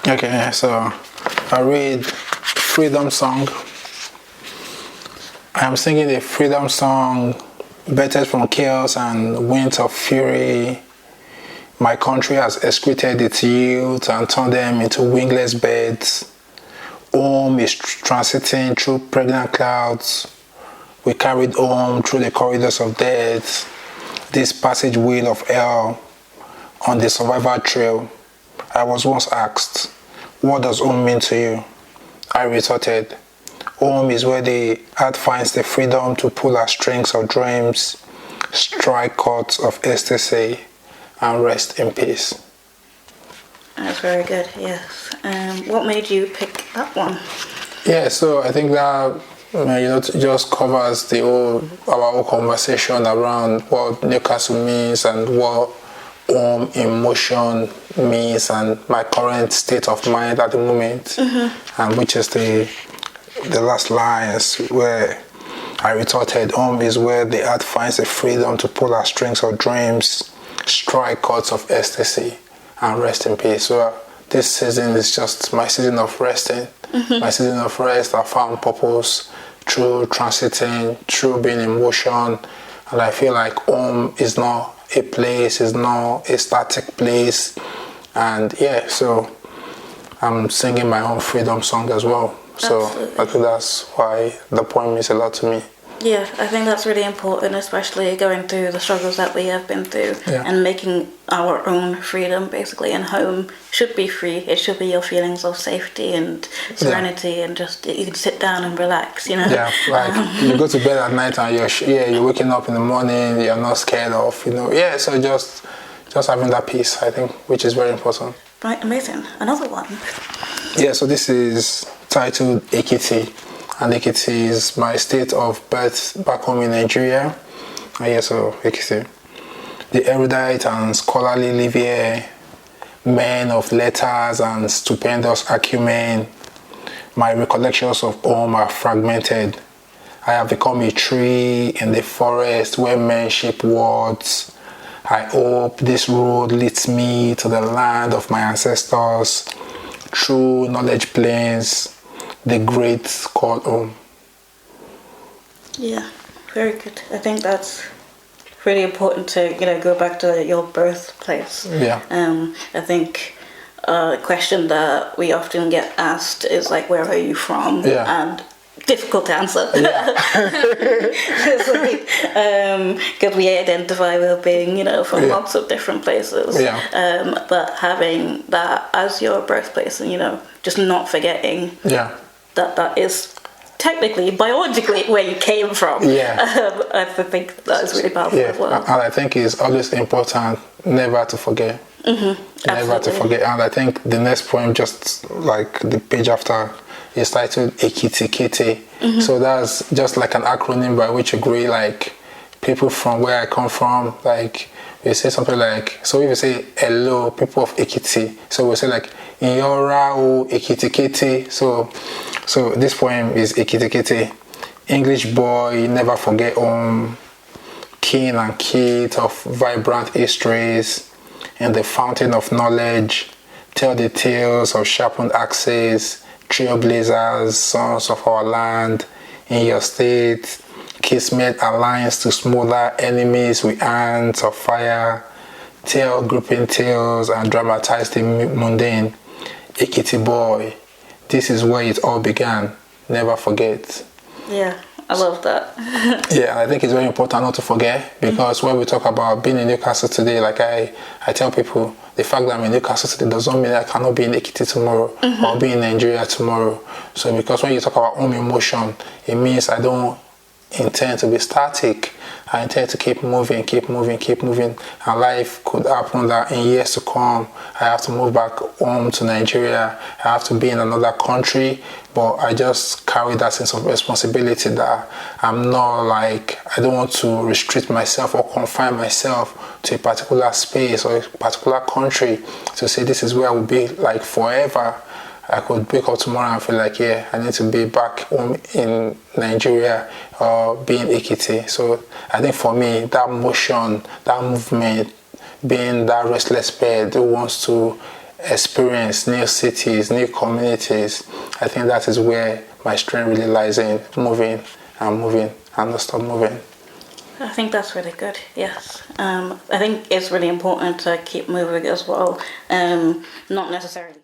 Okay, so I read Freedom Song. I'm singing a freedom song, birthed from chaos and winds of fury. My country has excreted its youth and turned them into wingless birds. Home is transiting through pregnant clouds. We carried home through the corridors of death, this passageway of hell on the survival trail. I was once asked, what does home mean to you? I retorted, home is where the heart finds the freedom to pull our strings of dreams, strike chords of ecstasy, and rest in peace. That's very good, yes. What made you pick that one? Yeah, so I think that it just covers our whole conversation around what Newcastle means and what home in motion means and my current state of mind at the moment, and which is the last lines where I retorted, home is where the heart finds the freedom to pull our strings of dreams, strike chords of ecstasy, and rest in peace. So this season is just my season of resting, my season of rest. I found purpose through transiting, through being in motion, and I feel like home is not a place, is not a static place. And yeah, so I'm singing my own freedom song as well. So I think that's why the poem means a lot to me. Yeah, I think that's really important, especially going through the struggles that we have been through, and making our own freedom, basically. And home should be free. It should be your feelings of safety and serenity, and just you can sit down and relax, you know. Yeah, like you go to bed at night and you're waking up in the morning. You're not scared of, Yeah, so just having that peace, I think, which is very important. Right, amazing. Another one. Yeah, so this is titled Ekiti. And Ekiti is my state of birth back home in Nigeria. So Ekiti. The erudite and scholarly live here, men of letters and stupendous acumen. My recollections of home are fragmented. I have become a tree in the forest where men shape words. I hope this road leads me to the land of my ancestors, through knowledge plains, the great called home. Yeah, very good. I think that's really important to go back to your birthplace. Yeah. I think a question that we often get asked is like, where are you from? Yeah. And difficult to answer. Yeah. Because we identify with being from lots of different places. Yeah. But having that as your birthplace, and just not forgetting. Yeah. That is technically, biologically, where you came from. Yeah. I think that is really powerful as well. And I think it's always important never to forget. Never to forget. And I think the next poem, just like the page after, is titled Ekiti Kete. So that's just like an acronym by which you agree, like, people from where I come from, like, we say something like, so if you say hello, people of Ekiti, so we say like, Inyora o Ekiti Kete. So this poem is Ekiti Kete. English boy, never forget home, king and kid of vibrant histories, and the fountain of knowledge, tell the tales of sharpened axes, trailblazers, sons of our land, in your state, kismet alliance to smolder enemies with hands of fire, tell gripping tales and dramatize the mundane. Ekiti boy, this is where it all began. Never forget. Yeah, I love that. Yeah, I think it's very important not to forget, because when we talk about being in Newcastle today, like I tell people, the fact that I'm in Newcastle today does not mean I cannot be in Ekiti tomorrow or be in Nigeria tomorrow. So because when you talk about home emotion, it means I don't intend to be static. I intend to keep moving, and life could happen that in years to come I have to move back home to Nigeria, I have to be in another country, but I just carry that sense of responsibility that I'm not like, I don't want to restrict myself or confine myself to a particular space or a particular country to say this is where I will be like forever. I could wake up tomorrow and feel like, yeah, I need to be back home in Nigeria or be in Ekiti. So I think for me, that motion, that movement, being that restless bird who wants to experience new cities, new communities. I think that is where my strength really lies in, moving and not stop moving. I think that's really good, yes. I think it's really important to keep moving as well, not necessarily